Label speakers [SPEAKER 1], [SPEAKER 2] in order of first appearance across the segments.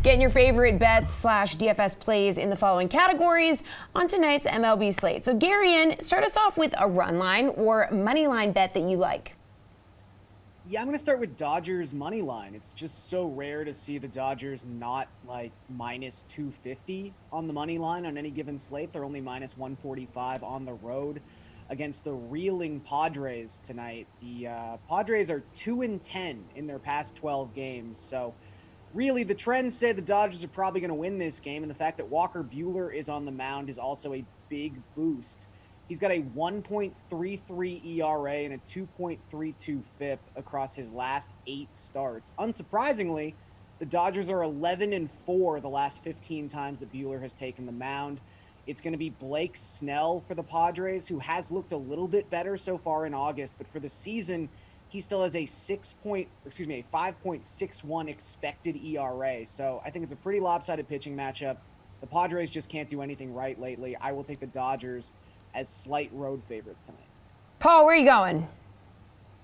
[SPEAKER 1] Getting your favorite bets / DFS plays in the following categories on tonight's MLB slate. So Garion, start us off with a run line or money line bet that you like.
[SPEAKER 2] Yeah, I'm going to start with Dodgers money line. It's just so rare to see the Dodgers not like minus 250 on the money line on any given slate. They're only minus 145 on the road against the reeling Padres tonight. The Padres are 2-10 in their past 12 games. So really the trends say the Dodgers are probably going to win this game. And the fact that Walker Buehler is on the mound is also a big boost. He's got a 1.33 ERA and a 2.32 FIP across his last 8 starts. Unsurprisingly, the Dodgers are 11-4 the last 15 times that Buehler has taken the mound. It's going to be Blake Snell for the Padres, who has looked a little bit better so far in August, but for the season, he still has a 5.61 expected ERA. So I think it's a pretty lopsided pitching matchup. The Padres just can't do anything right lately. I will take the Dodgers as slight road favorites tonight.
[SPEAKER 1] Paul, where are you going?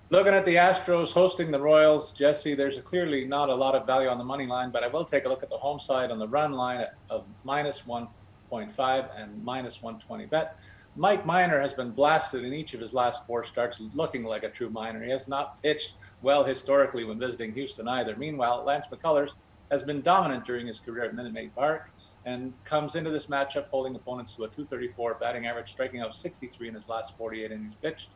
[SPEAKER 3] Looking at the Astros hosting the Royals, Jesse, there's clearly not a lot of value on the money line, but I will take a look at the home side on the run line of minus 1.5 and minus 120 bet. Mike Minor has been blasted in each of his last 4 starts, looking like a true Minor. He has not pitched well historically when visiting Houston either. Meanwhile, Lance McCullers has been dominant during his career at Minute Maid Park and comes into this matchup holding opponents to a 234 batting average, striking out 63 in his last 48 innings pitched.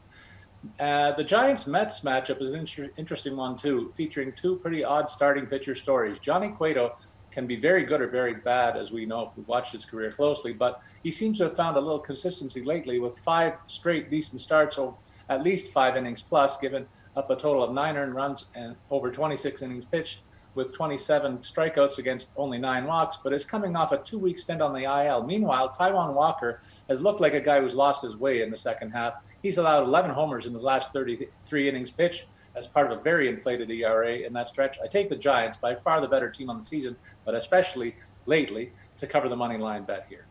[SPEAKER 3] The Giants-Mets matchup is an interesting one too, featuring 2 pretty odd starting pitcher stories. Johnny Cueto can be very good or very bad, as we know if we've watched his career closely, but he seems to have found a little consistency lately with 5 straight decent starts, or at least 5 innings plus, giving up a total of 9 earned runs and over 26 innings pitched, with 27 strikeouts against only 9 walks, but is coming off a 2-week stint on the IL. Meanwhile, Taijuan Walker has looked like a guy who's lost his way in the second half. He's allowed 11 homers in his last 33 innings pitched as part of a very inflated ERA in that stretch. I take the Giants, by far the better team on the season, but especially lately, to cover the money line bet here.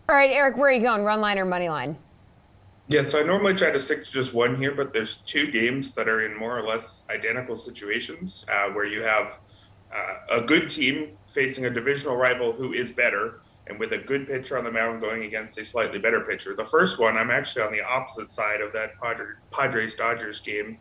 [SPEAKER 1] All right, Erik, where are you going, run line or money line?
[SPEAKER 4] Yeah, so I normally try to stick to just one here, but there's 2 games that are in more or less identical situations where you have a good team facing a divisional rival who is better and with a good pitcher on the mound going against a slightly better pitcher. The first one, I'm actually on the opposite side of that Padres-Dodgers game.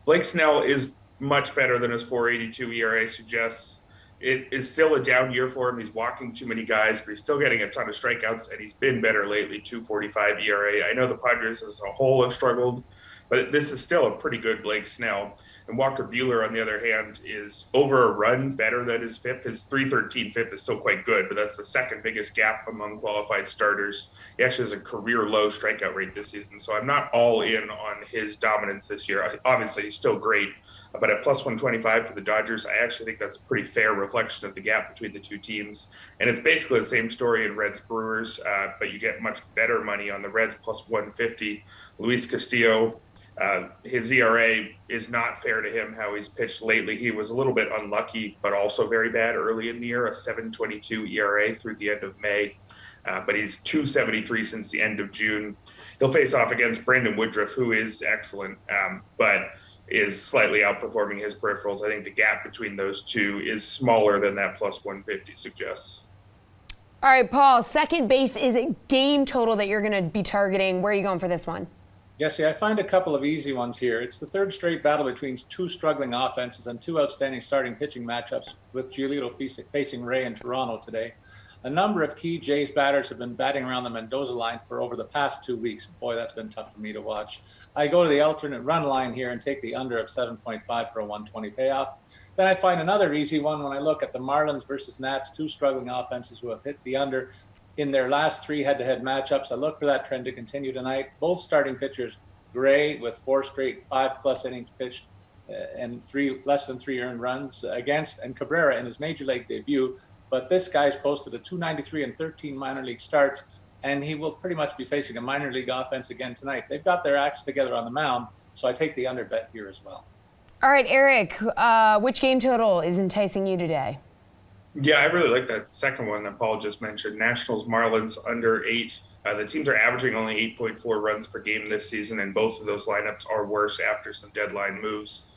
[SPEAKER 4] Blake Snell is much better than his 4.82 ERA suggests. It is still a down year for him. He's walking too many guys, but he's still getting a ton of strikeouts, and he's been better lately, 2.45 ERA. I know the Padres as a whole have struggled, but this is still a pretty good Blake Snell. And Walker Buehler, on the other hand, is over a run better than his FIP. His 3.13 FIP is still quite good, but that's the second biggest gap among qualified starters. He actually has a career low strikeout rate this season, so I'm not all in on his dominance this year. Obviously, he's still great, but at plus 125 for the Dodgers, I actually think that's a pretty fair reflection of the gap between the 2 teams. And it's basically the same story in Reds-Brewers, but you get much better money on the Reds, plus 150. Luis Castillo, his ERA is not fair to him how he's pitched lately. He was a little bit unlucky, but also very bad early in the year, a 7.22 ERA through the end of May. But he's 2.73 since the end of June. He'll face off against Brandon Woodruff, who is excellent, but is slightly outperforming his peripherals. I think the gap between those 2 is smaller than that plus 150 suggests.
[SPEAKER 1] All right, Paul, second base is a game total that you're going to be targeting. Where are you going for this one?
[SPEAKER 3] Yes, I find a couple of easy ones here. It's the 3rd straight battle between 2 struggling offenses and 2 outstanding starting pitching matchups, with Giolito facing Ray in Toronto today. A number of key Jays batters have been batting around the Mendoza line for over the past 2 weeks. Boy, that's been tough for me to watch. I go to the alternate run line here and take the under of 7.5 for a 120 payoff. Then I find another easy one when I look at the Marlins versus Nats, 2 struggling offenses who have hit the under in their last 3 head-to-head matchups. I look for that trend to continue tonight. Both starting pitchers, Gray with 4 straight 5+ innings pitched and less than 3 earned runs against, and Cabrera in his major league debut. But this guy's posted a 293 and 13 minor league starts, and he will pretty much be facing a minor league offense again tonight. They've got their acts together on the mound, so I take the under bet here as well. All
[SPEAKER 1] right, Erik, which game total is enticing you today?
[SPEAKER 4] Yeah, I really like that second one that Paul just mentioned. Nationals, Marlins, under 8. The teams are averaging only 8.4 runs per game this season, and both of those lineups are worse after some deadline moves.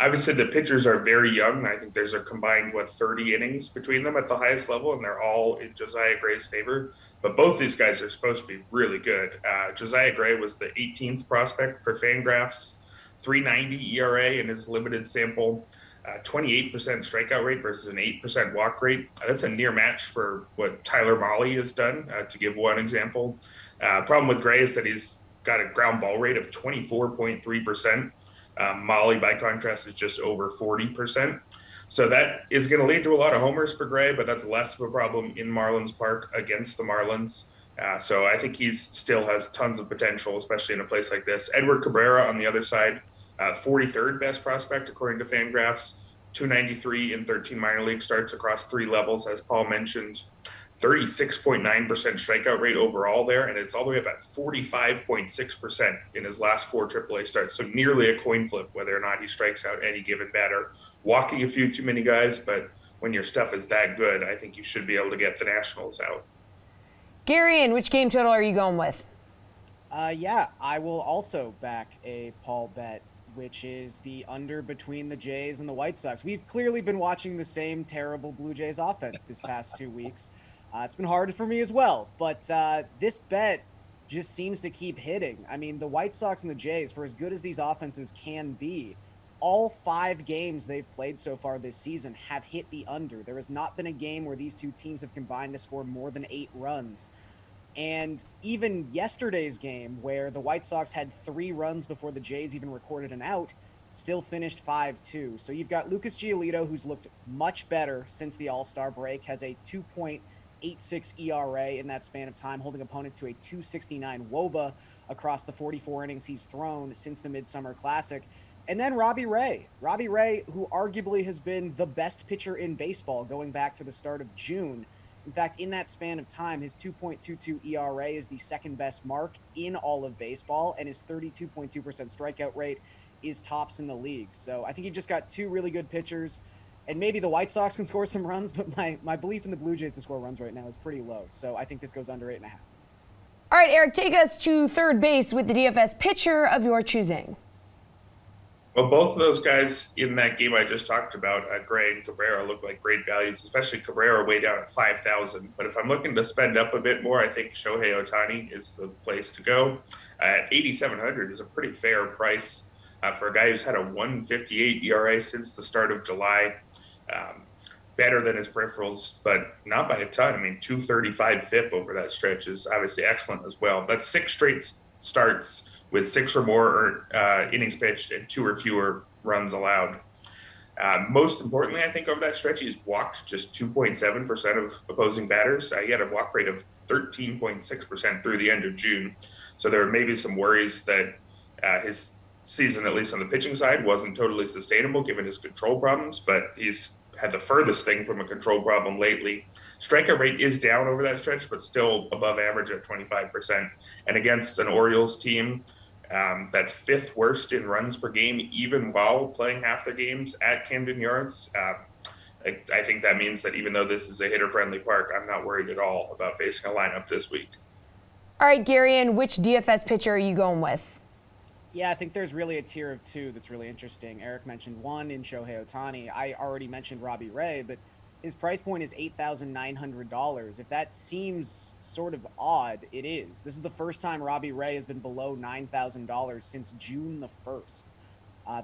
[SPEAKER 4] Obviously, the pitchers are very young. I think there's a combined, 30 innings between them at the highest level, and they're all in Josiah Gray's favor. But both these guys are supposed to be really good. Josiah Gray was the 18th prospect per Fangraphs, 3.90 ERA in his limited sample, 28% strikeout rate versus an 8% walk rate. That's a near match for what Tyler Mahle has done, to give one example. Problem with Gray is that he's got a ground ball rate of 24.3%. Mahle, by contrast, is just over 40%. So that is going to lead to a lot of homers for Gray, but that's less of a problem in Marlins Park against the Marlins. So I think he still has tons of potential, especially in a place like this. Edward Cabrera on the other side, 43rd best prospect according to Fangraphs, 293 in 13 minor league starts across 3 levels, as Paul mentioned. 36.9% strikeout rate overall there, and it's all the way up at 45.6% in his last 4 AAA starts. So nearly a coin flip whether or not he strikes out any given batter. Walking a few too many guys, but when your stuff is that good, I think you should be able to get the Nationals out.
[SPEAKER 1] Garion, which game total are you going with?
[SPEAKER 2] Yeah, I will also back a Paul bet, which is the under between the Jays and the White Sox. We've clearly been watching the same terrible Blue Jays offense this past 2 weeks. It's been hard for me as well, but this bet just seems to keep hitting. I mean, the White Sox and the Jays, for as good as these offenses can be, all 5 games they've played so far this season have hit the under. There has not been a game where these 2 teams have combined to score more than 8 runs. And even yesterday's game, where the White Sox had 3 runs before the Jays even recorded an out, still finished 5-2. So you've got Lucas Giolito, who's looked much better since the All-Star break, has a 2.86 ERA in that span of time, holding opponents to a 2.69 WOBA across the 44 innings he's thrown since the Midsummer Classic. And then Robbie Ray, who arguably has been the best pitcher in baseball going back to the start of June. In fact, in that span of time, his 2.22 ERA is the second best mark in all of baseball, and his 32.2% strikeout rate is tops in the league. So I think you've just got 2 really good pitchers, and maybe the White Sox can score some runs, but my belief in the Blue Jays to score runs right now is pretty low. So I think this goes under 8.5.
[SPEAKER 1] All right, Erik, take us to third base with the DFS pitcher of your choosing.
[SPEAKER 4] Well, both of those guys in that game I just talked about, Gray and Cabrera, look like great values, especially Cabrera way down at 5,000. But if I'm looking to spend up a bit more, I think Shohei Ohtani is the place to go. At 8,700 is a pretty fair price for a guy who's had a 1.58 ERA since the start of July. Better than his peripherals, but not by a ton. I mean, 235 FIP over that stretch is obviously excellent as well. That's 6 straight starts with 6 or more innings pitched and 2 or fewer runs allowed. Most importantly, I think over that stretch, he's walked just 2.7% of opposing batters. He had a walk rate of 13.6% through the end of June. So there may be some worries that his season, at least on the pitching side, wasn't totally sustainable given his control problems, but he's had the furthest thing from a control problem lately. Strikeout rate is down over that stretch, but still above average at 25%. And against an Orioles team that's 5th worst in runs per game, even while playing half their games at Camden Yards, I think that means that even though this is a hitter-friendly park, I'm not worried at all about facing a lineup this week.
[SPEAKER 1] All right, Garion, which DFS pitcher are you going with?
[SPEAKER 2] Yeah, I think there's really a tier of 2 that's really interesting. Erik mentioned one in Shohei Ohtani. I already mentioned Robbie Ray, but his price point is $8,900. If that seems sort of odd, it is. This is the first time Robbie Ray has been below $9,000 since June the 1st.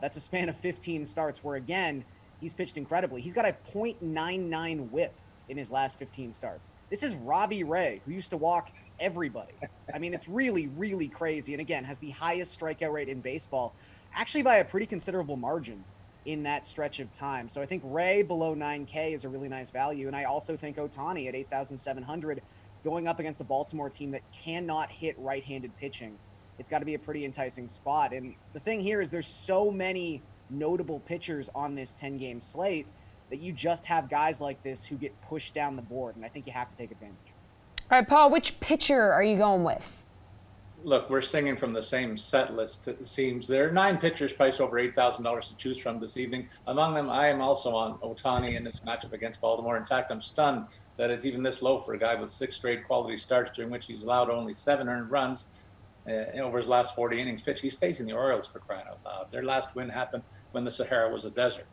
[SPEAKER 2] That's a span of 15 starts where, again, he's pitched incredibly. He's got a .99 whip in his last 15 starts. This is Robbie Ray, who used to walk everybody. I mean, it's really, really crazy. And again, has the highest strikeout rate in baseball, actually by a pretty considerable margin in that stretch of time. So I think Ray below 9K is a really nice value. And I also think Ohtani at 8,700 going up against the Baltimore team that cannot hit right-handed pitching. It's got to be a pretty enticing spot. And the thing here is there's so many notable pitchers on this 10-game slate that you just have guys like this who get pushed down the board. And I think you have to take advantage.
[SPEAKER 1] All right, Paul, which pitcher are you going with?
[SPEAKER 3] Look, we're singing from the same set list, it seems. There are 9 pitchers priced over $8,000 to choose from this evening. Among them, I am also on Ohtani in its matchup against Baltimore. In fact, I'm stunned that it's even this low for a guy with 6 straight quality starts during which he's allowed only 7 earned runs. over his last 40 innings pitched. He's facing the Orioles, for crying out loud. Their last win happened when the Sahara was a desert.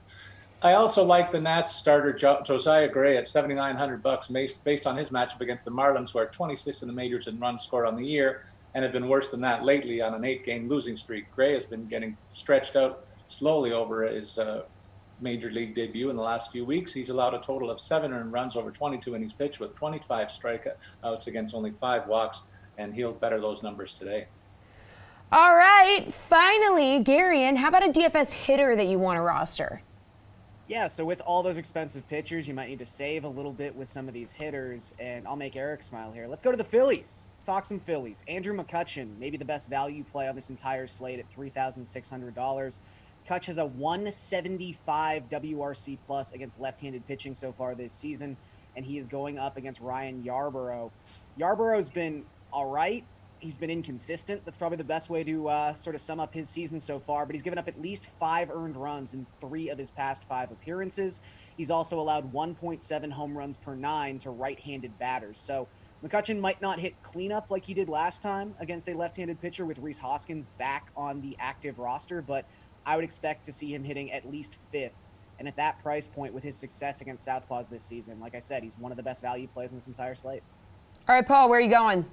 [SPEAKER 3] I also like the Nats starter Josiah Gray at $7,900 based on his matchup against the Marlins, who are 26th in the majors in runs scored on the year and have been worse than that lately on an 8-game losing streak. Gray has been getting stretched out slowly over his major league debut in the last few weeks. He's allowed a total of 7 earned runs over 22 innings pitched with 25 strikeouts against only 5 walks, and he'll better those numbers today.
[SPEAKER 1] All right, finally, Garion, how about a DFS hitter that you want to roster?
[SPEAKER 2] Yeah, so with all those expensive pitchers, you might need to save a little bit with some of these hitters, and I'll make Erik smile here. Let's go to the Phillies. Let's talk some Phillies. Andrew McCutchen, maybe the best value play on this entire slate at $3,600. Kutch has a 175 WRC plus against left-handed pitching so far this season, and he is going up against Ryan Yarbrough. Yarborough's been all right. He's been inconsistent. That's probably the best way to sort of sum up his season so far, but he's given up at least 5 earned runs in 3 of his past 5 appearances. He's also allowed 1.7 home runs per 9 to right-handed batters. So McCutchen might not hit cleanup like he did last time against a left-handed pitcher with Rhys Hoskins back on the active roster, but I would expect to see him hitting at least 5th. And at that price point with his success against Southpaws this season, like I said, he's one of the best value plays in this entire slate.
[SPEAKER 1] All right, Paul, where are you going?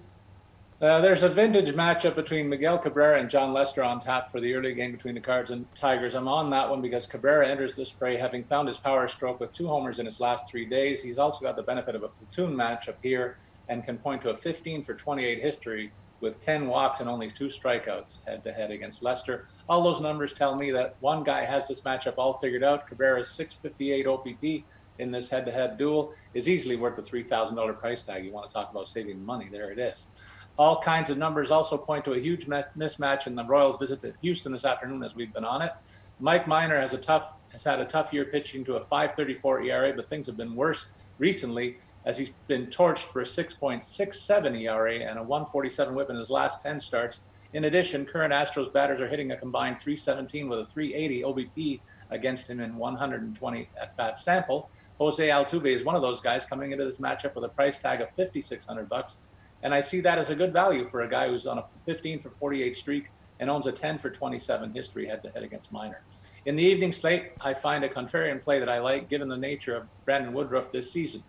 [SPEAKER 3] There's a vintage matchup between Miguel Cabrera and John Lester on tap for the early game between the Cards and Tigers. I'm on that one because Cabrera enters this fray having found his power stroke with 2 homers in his last 3 days. He's also got the benefit of a platoon matchup here and can point to a 15 for 28 history with 10 walks and only 2 strikeouts head-to-head against Lester. All those numbers tell me that one guy has this matchup all figured out. Cabrera's 658 OPP in this head-to-head duel is easily worth the $3,000 price tag. You want to talk about saving money, there it is. All kinds of numbers also point to a huge mismatch in the Royals' visit to Houston this afternoon as we've been on it. Mike Minor has had a tough year pitching to a 5.34 ERA, but things have been worse recently as he's been torched for a 6.67 ERA and a 1.47 whip in his last 10 starts. In addition, current Astros batters are hitting a combined .317 with a .380 OBP against him in 120 at-bat sample. Jose Altuve is one of those guys coming into this matchup with a price tag of $5,600. And I see that as a good value for a guy who's on a 15 for 48 streak and owns a 10 for 27 history head-to-head against Minor. In the evening slate, I find a contrarian play that I like given the nature of Brandon Woodruff this season.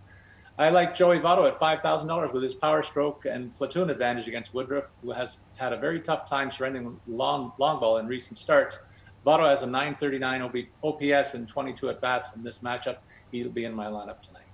[SPEAKER 3] I like Joey Votto at $5,000 with his power stroke and platoon advantage against Woodruff, who has had a very tough time surrendering long ball in recent starts. Votto has a 939 OPS and 22 at-bats in this matchup. He'll be in my lineup tonight.